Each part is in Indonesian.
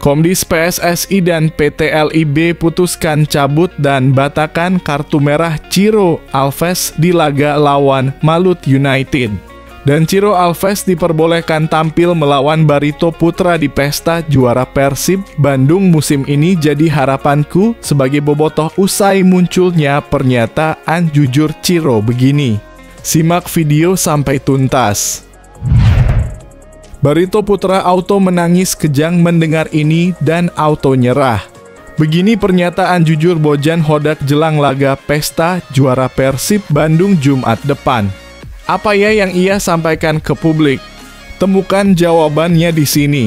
Komdis PSSI dan PT LIB putuskan cabut dan batalkan kartu merah Ciro Alves di laga lawan Malut United. Dan Ciro Alves diperbolehkan tampil melawan Barito Putra di pesta juara Persib Bandung musim ini jadi harapanku sebagai bobotoh usai munculnya pernyataan jujur Ciro begini. Simak video sampai tuntas. Barito Putra auto menangis kejang mendengar ini dan auto nyerah. Begini pernyataan jujur Bojan Hodak jelang laga pesta juara Persib Bandung Jumat depan. Apa ya yang ia sampaikan ke publik? Temukan jawabannya di sini.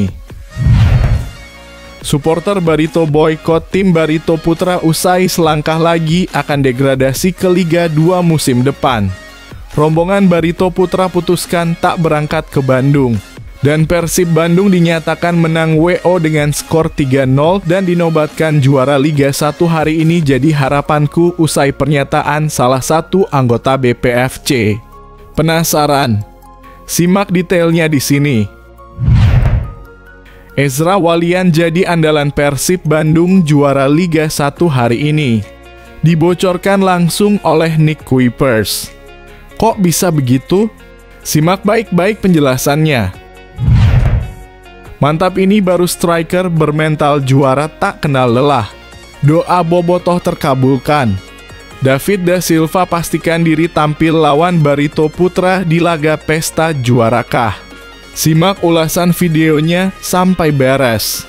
Supporter Barito boykot tim Barito Putra usai selangkah lagi akan degradasi ke Liga 2 musim depan. Rombongan Barito Putra putuskan tak berangkat ke Bandung. Dan Persib Bandung dinyatakan menang WO dengan skor 3-0 dan dinobatkan juara Liga 1 hari ini jadi harapanku usai pernyataan salah satu anggota BPFC. Penasaran? Simak detailnya di sini. Ezra Walian jadi andalan Persib Bandung juara Liga 1 hari ini. Dibocorkan langsung oleh Nick Kuipers. Kok bisa begitu? Simak baik-baik penjelasannya. Mantap, ini baru striker bermental juara tak kenal lelah. Doa bobotoh terkabulkan. David da Silva pastikan diri tampil lawan Barito Putra di laga pesta juarakah. Simak ulasan videonya sampai beres.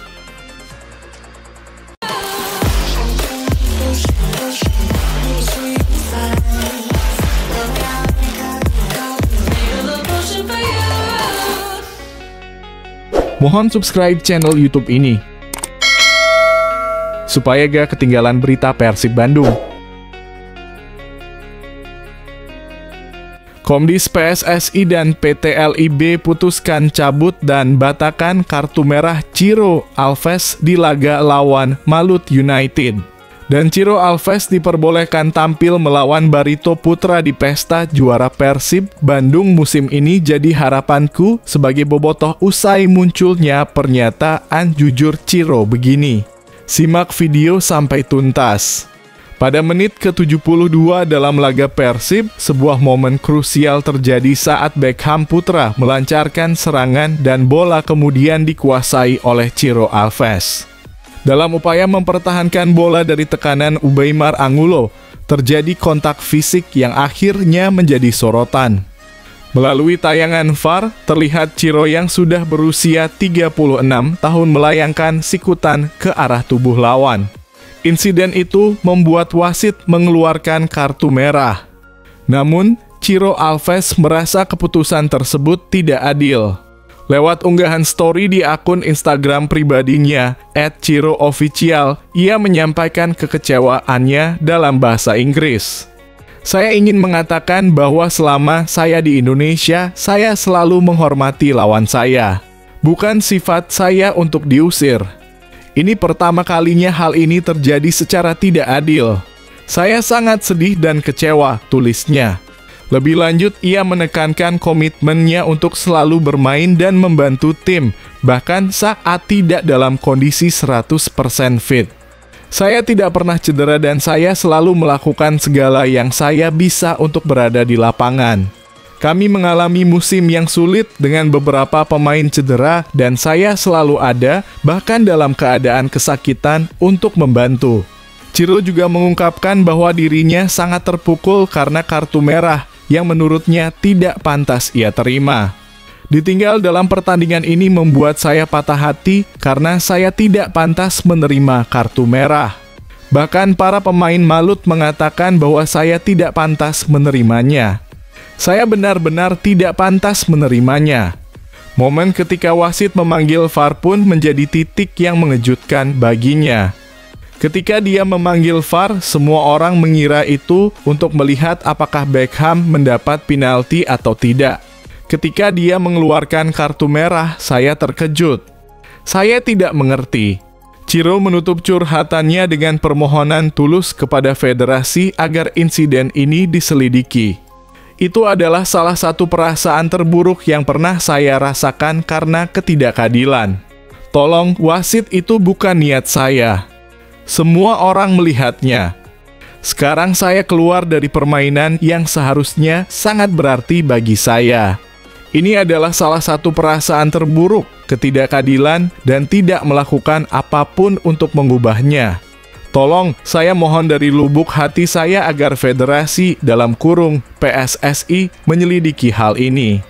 Mohon subscribe channel YouTube ini supaya gak ketinggalan berita Persib Bandung. Komdis PSSI dan PT LIB putuskan cabut dan batalkan kartu merah Ciro Alves di laga lawan Malut United. Dan Ciro Alves diperbolehkan tampil melawan Barito Putra di pesta juara Persib Bandung musim ini jadi harapanku sebagai bobotoh usai munculnya pernyataan jujur Ciro begini. Simak video sampai tuntas. Pada menit ke-72 dalam laga Persib, sebuah momen krusial terjadi saat Beckham Putra melancarkan serangan dan bola kemudian dikuasai oleh Ciro Alves. Dalam upaya mempertahankan bola dari tekanan Ubaimar Angulo, terjadi kontak fisik yang akhirnya menjadi sorotan. Melalui tayangan VAR, terlihat Ciro yang sudah berusia 36 tahun melayangkan sikutan ke arah tubuh lawan. Insiden itu membuat wasit mengeluarkan kartu merah. Namun, Ciro Alves merasa keputusan tersebut tidak adil. Lewat unggahan story di akun Instagram pribadinya, @CiroOfficial, ia menyampaikan kekecewaannya dalam bahasa Inggris. Saya ingin mengatakan bahwa selama saya di Indonesia, saya selalu menghormati lawan saya. Bukan sifat saya untuk diusir. Ini pertama kalinya hal ini terjadi secara tidak adil. Saya sangat sedih dan kecewa, tulisnya. Lebih lanjut, ia menekankan komitmennya untuk selalu bermain dan membantu tim, bahkan saat tidak dalam kondisi 100% fit. Saya tidak pernah cedera dan saya selalu melakukan segala yang saya bisa untuk berada di lapangan. Kami mengalami musim yang sulit dengan beberapa pemain cedera dan saya selalu ada, bahkan dalam keadaan kesakitan, untuk membantu. Ciro juga mengungkapkan bahwa dirinya sangat terpukul karena kartu merah yang menurutnya tidak pantas ia terima. Ditinggal dalam pertandingan ini membuat saya patah hati karena saya tidak pantas menerima kartu merah. Bahkan para pemain Malut mengatakan bahwa saya tidak pantas menerimanya. Saya benar-benar tidak pantas menerimanya. Momen ketika wasit memanggil VAR pun menjadi titik yang mengejutkan baginya. Ketika dia memanggil VAR, semua orang mengira itu untuk melihat apakah Beckham mendapat penalti atau tidak. Ketika dia mengeluarkan kartu merah, saya terkejut. Saya tidak mengerti. Ciro menutup curhatannya dengan permohonan tulus kepada federasi agar insiden ini diselidiki. Itu adalah salah satu perasaan terburuk yang pernah saya rasakan karena ketidakadilan. Tolong, wasit itu bukan niat saya. Semua orang melihatnya. Sekarang saya keluar dari permainan yang seharusnya sangat berarti bagi saya. Ini adalah salah satu perasaan terburuk, ketidakadilan, dan tidak melakukan apapun untuk mengubahnya. Tolong, saya mohon dari lubuk hati saya agar federasi dalam kurung PSSI menyelidiki hal ini.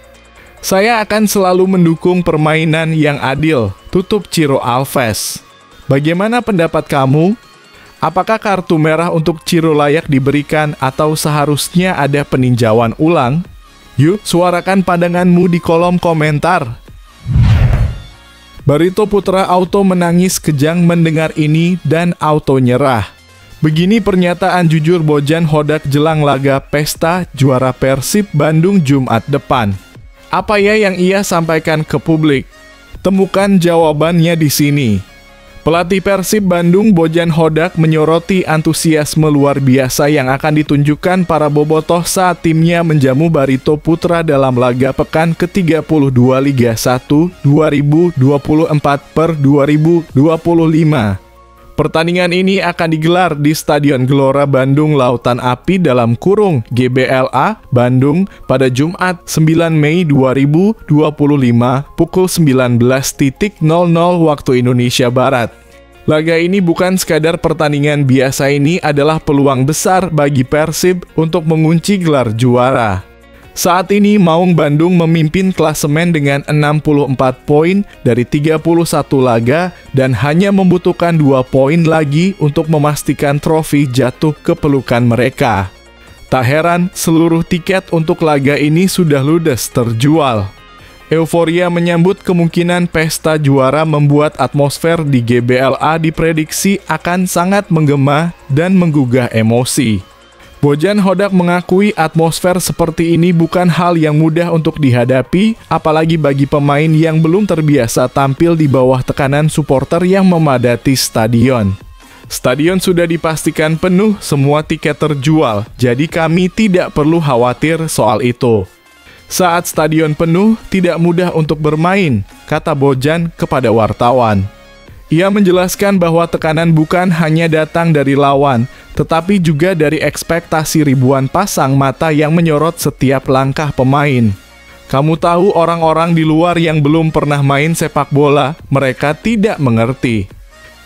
Saya akan selalu mendukung permainan yang adil, tutup Ciro Alves. Bagaimana pendapat kamu? Apakah kartu merah untuk Ciro layak diberikan atau seharusnya ada peninjauan ulang? Yuk, suarakan pandanganmu di kolom komentar. Barito Putra Auto menangis kejang mendengar ini dan auto nyerah. Begini pernyataan jujur Bojan Hodak jelang laga pesta juara Persib Bandung Jumat depan. Apa ya yang ia sampaikan ke publik? Temukan jawabannya di sini. Pelatih Persib Bandung Bojan Hodak menyoroti antusiasme luar biasa yang akan ditunjukkan para bobotoh saat timnya menjamu Barito Putra dalam laga pekan ke-32 Liga 1 2024/2025. Pertandingan ini akan digelar di Stadion Gelora Bandung Lautan Api dalam kurung GBLA Bandung pada Jumat 9 Mei 2025 pukul 19.00 waktu Indonesia Barat. Laga ini bukan sekadar pertandingan biasa, ini adalah peluang besar bagi Persib untuk mengunci gelar juara. Saat ini Maung Bandung memimpin klasemen dengan 64 poin dari 31 laga dan hanya membutuhkan 2 poin lagi untuk memastikan trofi jatuh ke pelukan mereka. Tak heran seluruh tiket untuk laga ini sudah ludes terjual. Euforia menyambut kemungkinan pesta juara membuat atmosfer di GBLA diprediksi akan sangat menggema dan menggugah emosi. Bojan Hodak mengakui atmosfer seperti ini bukan hal yang mudah untuk dihadapi, apalagi bagi pemain yang belum terbiasa tampil di bawah tekanan supporter yang memadati stadion. Stadion sudah dipastikan penuh, semua tiket terjual, jadi kami tidak perlu khawatir soal itu. Saat stadion penuh, tidak mudah untuk bermain, kata Bojan kepada wartawan. Ia menjelaskan bahwa tekanan bukan hanya datang dari lawan, tetapi juga dari ekspektasi ribuan pasang mata yang menyorot setiap langkah pemain. Kamu tahu, orang-orang di luar yang belum pernah main sepak bola, mereka tidak mengerti.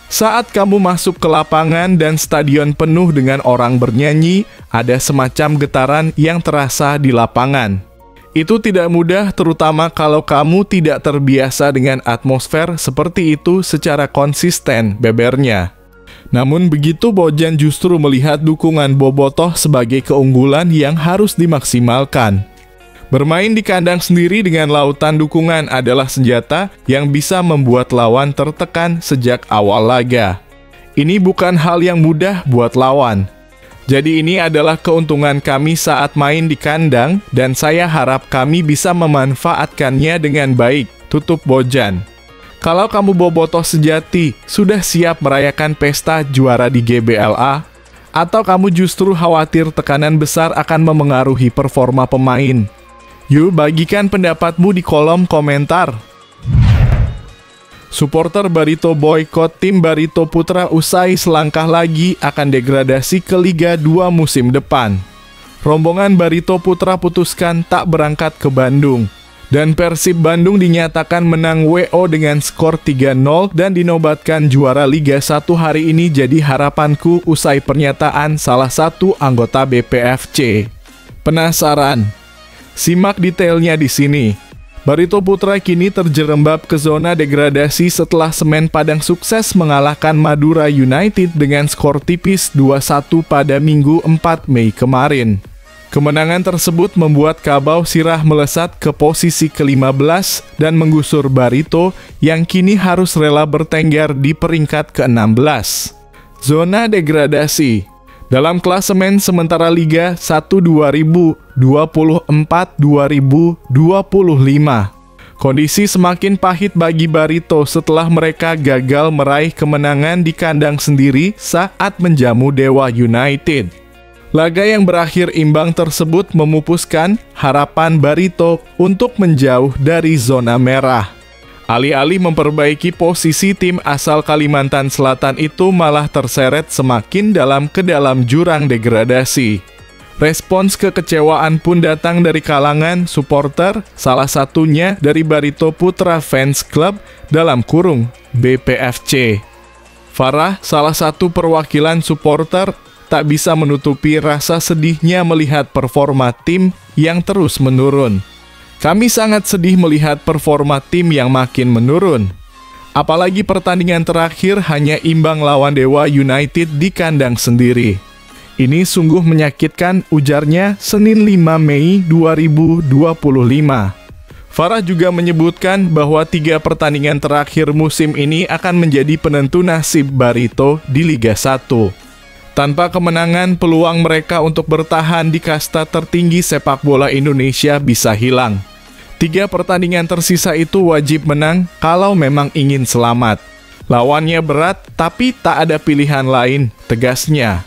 Saat kamu masuk ke lapangan dan stadion penuh dengan orang bernyanyi, ada semacam getaran yang terasa di lapangan. Itu tidak mudah, terutama kalau kamu tidak terbiasa dengan atmosfer seperti itu secara konsisten, bebernya. Namun begitu Bojan justru melihat dukungan bobotoh sebagai keunggulan yang harus dimaksimalkan. Bermain di kandang sendiri dengan lautan dukungan adalah senjata yang bisa membuat lawan tertekan sejak awal laga. Ini bukan hal yang mudah buat lawan. Jadi ini adalah keuntungan kami saat main di kandang dan saya harap kami bisa memanfaatkannya dengan baik, tutup Bojan. Kalau kamu bobotoh sejati, sudah siap merayakan pesta juara di GBLA? Atau kamu justru khawatir tekanan besar akan memengaruhi performa pemain? Yuk bagikan pendapatmu di kolom komentar. Supporter Barito boykot tim Barito Putra usai selangkah lagi akan degradasi ke Liga 2 musim depan. Rombongan Barito Putra putuskan tak berangkat ke Bandung. Dan Persib Bandung dinyatakan menang WO dengan skor 3-0 dan dinobatkan juara Liga 1 hari ini jadi harapanku, usai pernyataan salah satu anggota BPFC. Penasaran? Simak detailnya di sini. Barito Putra kini terjerembab ke zona degradasi setelah Semen Padang sukses mengalahkan Madura United dengan skor tipis 2-1 pada Minggu 4 Mei kemarin. Kemenangan tersebut membuat Kabau Sirah melesat ke posisi ke-15 dan menggusur Barito yang kini harus rela bertengger di peringkat ke-16. Zona degradasi. Dalam klasemen sementara Liga 1 2024-2025, kondisi semakin pahit bagi Barito setelah mereka gagal meraih kemenangan di kandang sendiri saat menjamu Dewa United. Laga yang berakhir imbang tersebut memupuskan harapan Barito untuk menjauh dari zona merah. Alih-alih memperbaiki posisi tim asal Kalimantan Selatan itu malah terseret semakin dalam ke dalam jurang degradasi. Respons kekecewaan pun datang dari kalangan supporter, salah satunya dari Barito Putra Fans Club dalam kurung BPFC. Farah, salah satu perwakilan supporter, tak bisa menutupi rasa sedihnya melihat performa tim yang terus menurun. Kami sangat sedih melihat performa tim yang makin menurun. Apalagi pertandingan terakhir hanya imbang lawan Dewa United di kandang sendiri. Ini sungguh menyakitkan, ujarnya Senin 5 Mei 2025. Farah juga menyebutkan bahwa 3 pertandingan terakhir musim ini akan menjadi penentu nasib Barito di Liga 1. Tanpa kemenangan, peluang mereka untuk bertahan di kasta tertinggi sepak bola Indonesia bisa hilang. 3 pertandingan tersisa itu wajib menang kalau memang ingin selamat. Lawannya berat, tapi tak ada pilihan lain, tegasnya.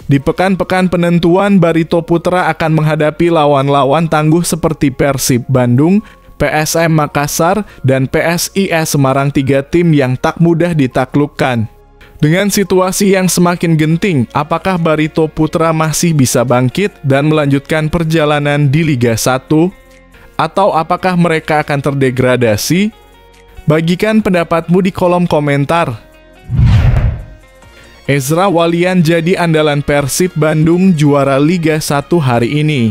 Di pekan-pekan penentuan, Barito Putra akan menghadapi lawan-lawan tangguh seperti Persib Bandung, PSM Makassar, dan PSIS Semarang, 3 tim yang tak mudah ditaklukkan. Dengan situasi yang semakin genting, apakah Barito Putra masih bisa bangkit dan melanjutkan perjalanan di Liga 1? Atau apakah mereka akan terdegradasi? Bagikan pendapatmu di kolom komentar. Ezra Walian jadi andalan Persib Bandung juara Liga 1 hari ini.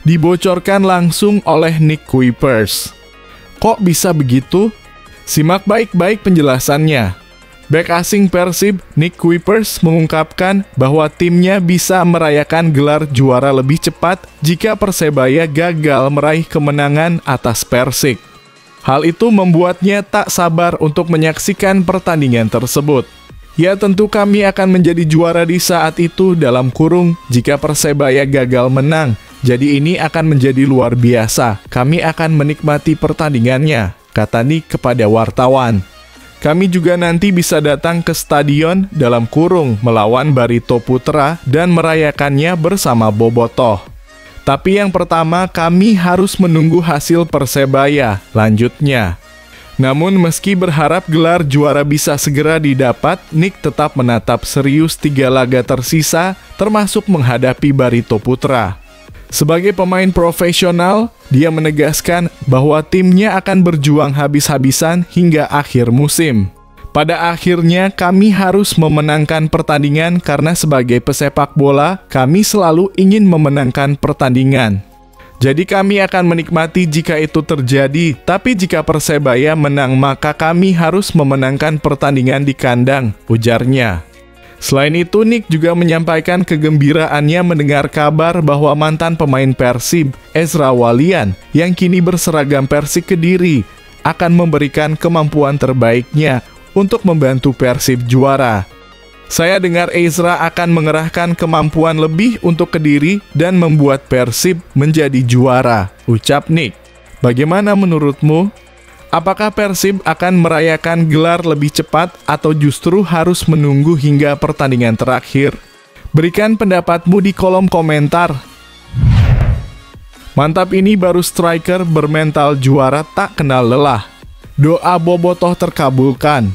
Dibocorkan langsung oleh Nick Kuipers. Kok bisa begitu? Simak baik-baik penjelasannya. Bek asing Persib, Nick Kuipers, mengungkapkan bahwa timnya bisa merayakan gelar juara lebih cepat jika Persebaya gagal meraih kemenangan atas Persik. Hal itu membuatnya tak sabar untuk menyaksikan pertandingan tersebut. Ya, tentu kami akan menjadi juara di saat itu dalam kurung jika Persebaya gagal menang. Jadi ini akan menjadi luar biasa. Kami akan menikmati pertandingannya, kata Nick kepada wartawan. Kami juga nanti bisa datang ke stadion dalam kurung melawan Barito Putra dan merayakannya bersama Bobotoh. Tapi yang pertama kami harus menunggu hasil Persebaya, lanjutnya. Namun meski berharap gelar juara bisa segera didapat, Nick tetap menatap serius 3 laga tersisa termasuk menghadapi Barito Putra. Sebagai pemain profesional, dia menegaskan bahwa timnya akan berjuang habis-habisan hingga akhir musim. Pada akhirnya, kami harus memenangkan pertandingan karena sebagai pesepak bola, kami selalu ingin memenangkan pertandingan. Jadi kami akan menikmati jika itu terjadi, tapi jika Persebaya menang maka kami harus memenangkan pertandingan di kandang, ujarnya. Selain itu, Nick juga menyampaikan kegembiraannya mendengar kabar bahwa mantan pemain Persib, Ezra Walian, yang kini berseragam Persik Kediri, akan memberikan kemampuan terbaiknya untuk membantu Persib juara. Saya dengar Ezra akan mengerahkan kemampuan lebih untuk Kediri dan membuat Persib menjadi juara, ucap Nick. Bagaimana menurutmu? Apakah Persib akan merayakan gelar lebih cepat atau justru harus menunggu hingga pertandingan terakhir? Berikan pendapatmu di kolom komentar. Mantap, ini baru striker bermental juara tak kenal lelah. Doa Bobotoh terkabulkan.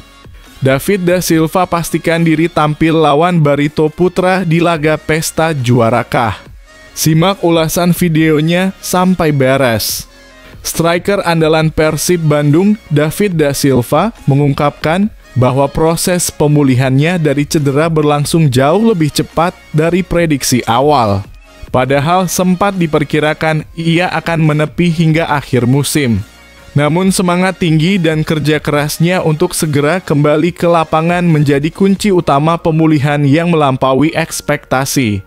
David da Silva pastikan diri tampil lawan Barito Putra di laga pesta juarakah. Simak ulasan videonya sampai beres. Striker andalan Persib Bandung, David da Silva, mengungkapkan bahwa proses pemulihannya dari cedera berlangsung jauh lebih cepat dari prediksi awal. Padahal sempat diperkirakan ia akan menepi hingga akhir musim. Namun semangat tinggi dan kerja kerasnya untuk segera kembali ke lapangan menjadi kunci utama pemulihan yang melampaui ekspektasi.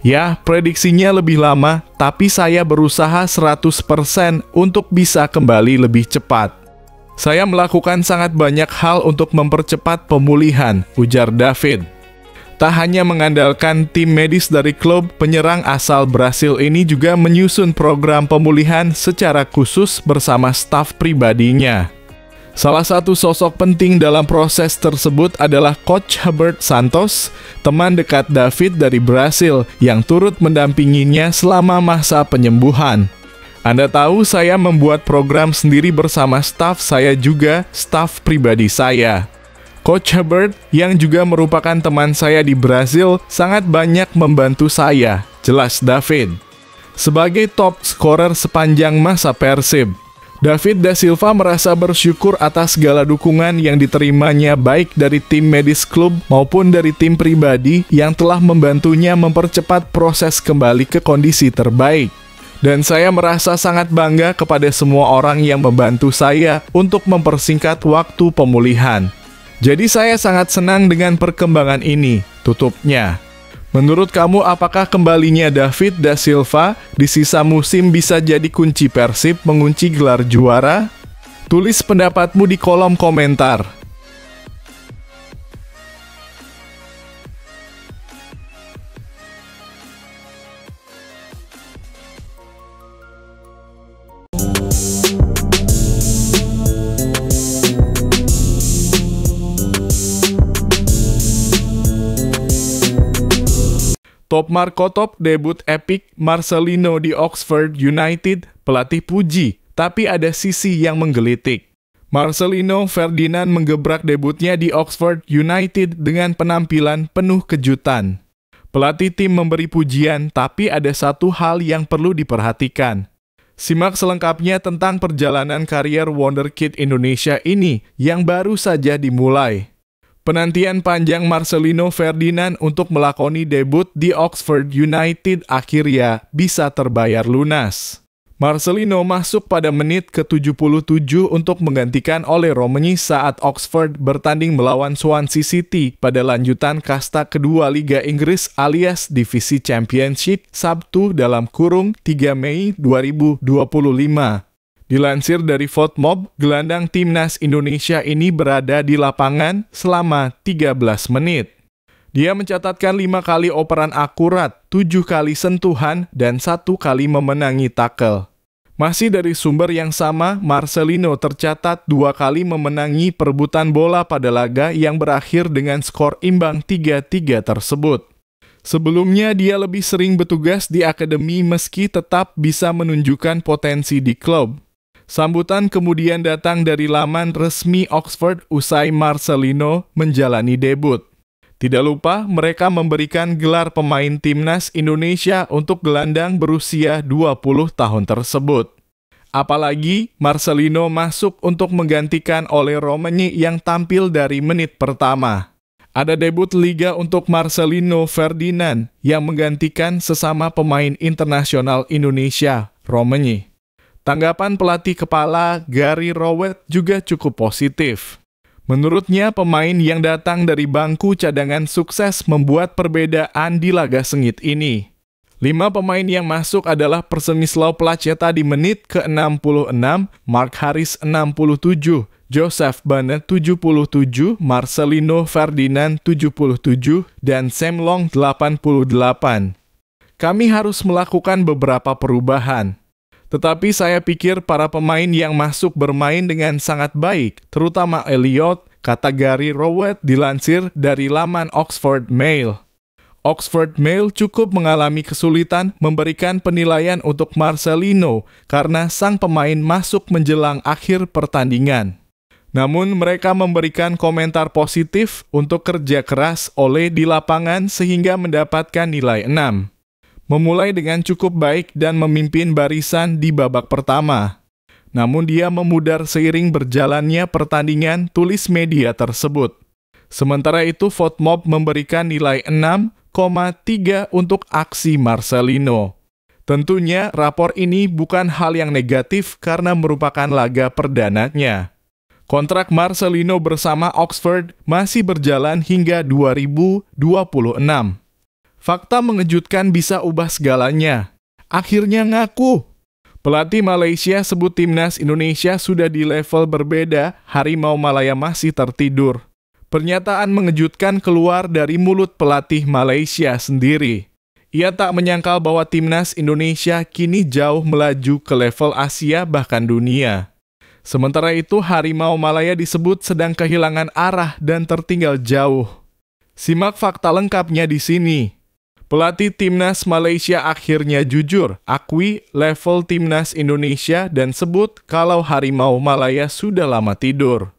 Ya, prediksinya lebih lama, tapi saya berusaha 100% untuk bisa kembali lebih cepat. Saya melakukan sangat banyak hal untuk mempercepat pemulihan, ujar David. Tak hanya mengandalkan tim medis dari klub, penyerang asal Brasil ini juga menyusun program pemulihan secara khusus bersama staf pribadinya. Salah satu sosok penting dalam proses tersebut adalah Coach Herbert Santos, teman dekat David dari Brasil, yang turut mendampinginya selama masa penyembuhan. Anda tahu saya membuat program sendiri bersama staf saya juga, staf pribadi saya. Coach Herbert, yang juga merupakan teman saya di Brasil, sangat banyak membantu saya, jelas David. Sebagai top scorer sepanjang masa Persib, David da Silva merasa bersyukur atas segala dukungan yang diterimanya baik dari tim medis klub maupun dari tim pribadi yang telah membantunya mempercepat proses kembali ke kondisi terbaik. Dan saya merasa sangat bangga kepada semua orang yang membantu saya untuk mempersingkat waktu pemulihan. Jadi saya sangat senang dengan perkembangan ini, tutupnya. Menurut kamu, apakah kembalinya David da Silva di sisa musim bisa jadi kunci Persib mengunci gelar juara? Tulis pendapatmu di kolom komentar. Top Marco Top debut epik Marcelino di Oxford United, pelatih puji, tapi ada sisi yang menggelitik. Marcelino Ferdinand menggebrak debutnya di Oxford United dengan penampilan penuh kejutan. Pelatih tim memberi pujian, tapi ada satu hal yang perlu diperhatikan. Simak selengkapnya tentang perjalanan karier Wonderkid Indonesia ini yang baru saja dimulai. Penantian panjang Marcelino Ferdinand untuk melakoni debut di Oxford United akhirnya bisa terbayar lunas. Marcelino masuk pada menit ke-77 untuk menggantikan Ole Romeni saat Oxford bertanding melawan Swansea City pada lanjutan kasta kedua Liga Inggris alias Divisi Championship Sabtu (3 Mei 2025). Dilansir dari FotMob, gelandang timnas Indonesia ini berada di lapangan selama 13 menit. Dia mencatatkan 5 kali operan akurat, 7 kali sentuhan, dan 1 kali memenangi tackle. Masih dari sumber yang sama, Marcelino tercatat 2 kali memenangi perebutan bola pada laga yang berakhir dengan skor imbang 3-3 tersebut. Sebelumnya dia lebih sering bertugas di akademi meski tetap bisa menunjukkan potensi di klub. Sambutan kemudian datang dari laman resmi Oxford usai Marcelino menjalani debut. Tidak lupa, mereka memberikan gelar pemain timnas Indonesia untuk gelandang berusia 20 tahun tersebut. Apalagi, Marcelino masuk untuk menggantikan Ole Romeni yang tampil dari menit pertama. Ada debut liga untuk Marcelino Ferdinand yang menggantikan sesama pemain internasional Indonesia, Romeni. Tanggapan pelatih kepala Gary Rowett juga cukup positif. Menurutnya, pemain yang datang dari bangku cadangan sukses membuat perbedaan di laga sengit ini. 5 pemain yang masuk adalah Przemysław Placeta di menit ke-66, Mark Harris 67, Joseph Bane 77, Marcelino Ferdinand 77, dan Sam Long 88. Kami harus melakukan beberapa perubahan. Tetapi saya pikir para pemain yang masuk bermain dengan sangat baik, terutama Elliot, kata Gary Rowett dilansir dari laman Oxford Mail. Oxford Mail cukup mengalami kesulitan memberikan penilaian untuk Marcelino karena sang pemain masuk menjelang akhir pertandingan. Namun mereka memberikan komentar positif untuk kerja keras Ole di lapangan sehingga mendapatkan nilai 6. Memulai dengan cukup baik dan memimpin barisan di babak pertama. Namun dia memudar seiring berjalannya pertandingan, tulis media tersebut. Sementara itu, FotMob memberikan nilai 6,3 untuk aksi Marcelino. Tentunya, rapor ini bukan hal yang negatif karena merupakan laga perdananya. Kontrak Marcelino bersama Oxford masih berjalan hingga 2026. Fakta mengejutkan bisa ubah segalanya. Akhirnya ngaku. Pelatih Malaysia sebut timnas Indonesia sudah di level berbeda, Harimau Malaya masih tertidur. Pernyataan mengejutkan keluar dari mulut pelatih Malaysia sendiri. Ia tak menyangkal bahwa timnas Indonesia kini jauh melaju ke level Asia bahkan dunia. Sementara itu, Harimau Malaya disebut sedang kehilangan arah dan tertinggal jauh. Simak fakta lengkapnya di sini. Pelatih timnas Malaysia akhirnya jujur, akui level timnas Indonesia dan sebut kalau Harimau Malaya sudah lama tidur.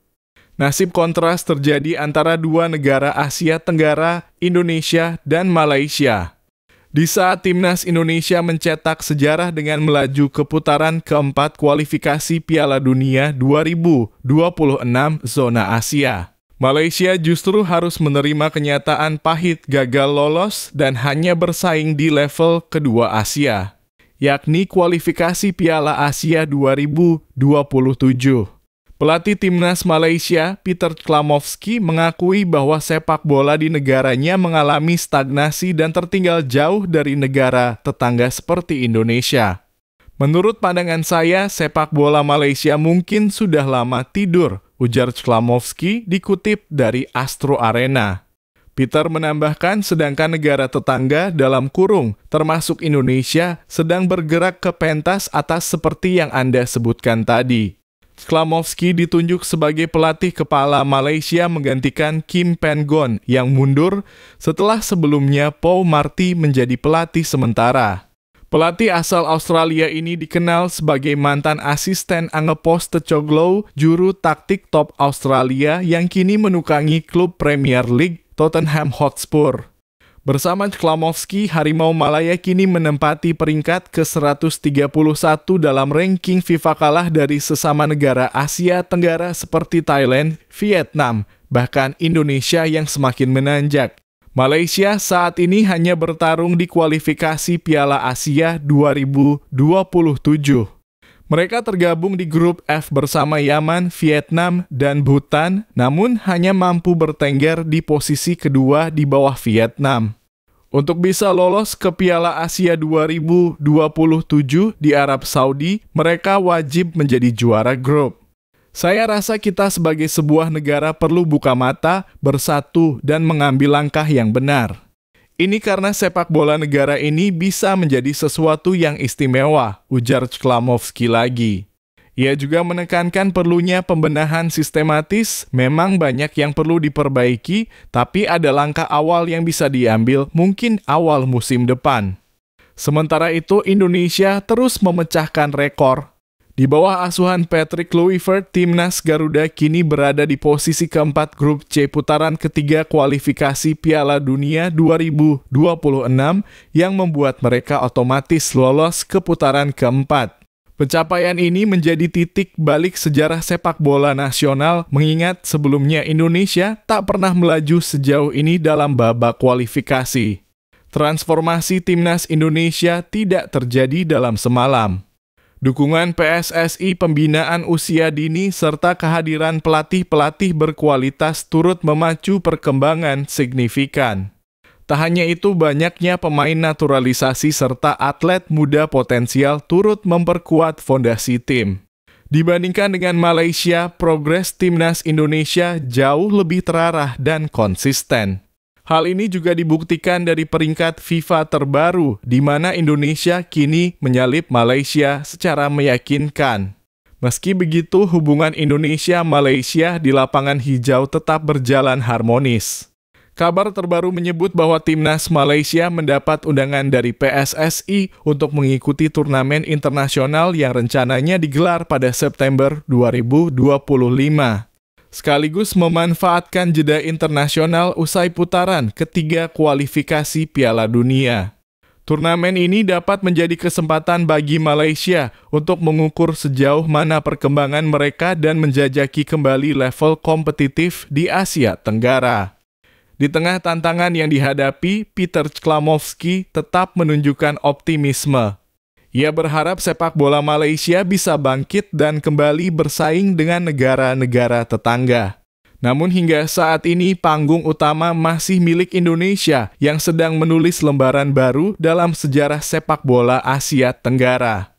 Nasib kontras terjadi antara dua negara Asia Tenggara, Indonesia dan Malaysia. Di saat timnas Indonesia mencetak sejarah dengan melaju ke putaran keempat kualifikasi Piala Dunia 2026 zona Asia, Malaysia justru harus menerima kenyataan pahit gagal lolos dan hanya bersaing di level kedua Asia, yakni kualifikasi Piala Asia 2027. Pelatih timnas Malaysia, Peter Klamovski, mengakui bahwa sepak bola di negaranya mengalami stagnasi dan tertinggal jauh dari negara tetangga seperti Indonesia. Menurut pandangan saya, sepak bola Malaysia mungkin sudah lama tidur, ujar Klamovski dikutip dari Astro Arena. Peter menambahkan sedangkan negara tetangga dalam kurung, termasuk Indonesia, sedang bergerak ke pentas atas seperti yang Anda sebutkan tadi. Klamovski ditunjuk sebagai pelatih kepala Malaysia menggantikan Kim Pengon yang mundur setelah sebelumnya Paul Marty menjadi pelatih sementara. Pelatih asal Australia ini dikenal sebagai mantan asisten Angepos Tecoglow, juru taktik top Australia yang kini menukangi klub Premier League Tottenham Hotspur. Bersama Klamovski, Harimau Malaya kini menempati peringkat ke-131 dalam ranking FIFA, kalah dari sesama negara Asia Tenggara seperti Thailand, Vietnam, bahkan Indonesia yang semakin menanjak. Malaysia saat ini hanya bertarung di kualifikasi Piala Asia 2027. Mereka tergabung di grup F bersama Yaman, Vietnam, dan Bhutan, namun hanya mampu bertengger di posisi kedua di bawah Vietnam. Untuk bisa lolos ke Piala Asia 2027 di Arab Saudi, mereka wajib menjadi juara grup. Saya rasa kita sebagai sebuah negara perlu buka mata, bersatu, dan mengambil langkah yang benar. Ini karena sepak bola negara ini bisa menjadi sesuatu yang istimewa, ujar Klamovski lagi. Ia juga menekankan perlunya pembenahan sistematis, memang banyak yang perlu diperbaiki, tapi ada langkah awal yang bisa diambil mungkin awal musim depan. Sementara itu, Indonesia terus memecahkan rekor. Di bawah asuhan Patrick Kluivert, timnas Garuda kini berada di posisi keempat grup C putaran ketiga kualifikasi Piala Dunia 2026 yang membuat mereka otomatis lolos ke putaran keempat. Pencapaian ini menjadi titik balik sejarah sepak bola nasional, mengingat sebelumnya Indonesia tak pernah melaju sejauh ini dalam babak kualifikasi. Transformasi timnas Indonesia tidak terjadi dalam semalam. Dukungan PSSI, pembinaan usia dini, serta kehadiran pelatih-pelatih berkualitas turut memacu perkembangan signifikan. Tak hanya itu, banyaknya pemain naturalisasi serta atlet muda potensial turut memperkuat fondasi tim. Dibandingkan dengan Malaysia, progres timnas Indonesia jauh lebih terarah dan konsisten. Hal ini juga dibuktikan dari peringkat FIFA terbaru, di mana Indonesia kini menyalip Malaysia secara meyakinkan. Meski begitu, hubungan Indonesia-Malaysia di lapangan hijau tetap berjalan harmonis. Kabar terbaru menyebut bahwa timnas Malaysia mendapat undangan dari PSSI untuk mengikuti turnamen internasional yang rencananya digelar pada September 2025. Sekaligus memanfaatkan jeda internasional usai putaran ketiga kualifikasi Piala Dunia. Turnamen ini dapat menjadi kesempatan bagi Malaysia untuk mengukur sejauh mana perkembangan mereka dan menjajaki kembali level kompetitif di Asia Tenggara. Di tengah tantangan yang dihadapi, Peter Klamovski tetap menunjukkan optimisme. Ia berharap sepak bola Malaysia bisa bangkit dan kembali bersaing dengan negara-negara tetangga. Namun hingga saat ini panggung utama masih milik Indonesia yang sedang menulis lembaran baru dalam sejarah sepak bola Asia Tenggara.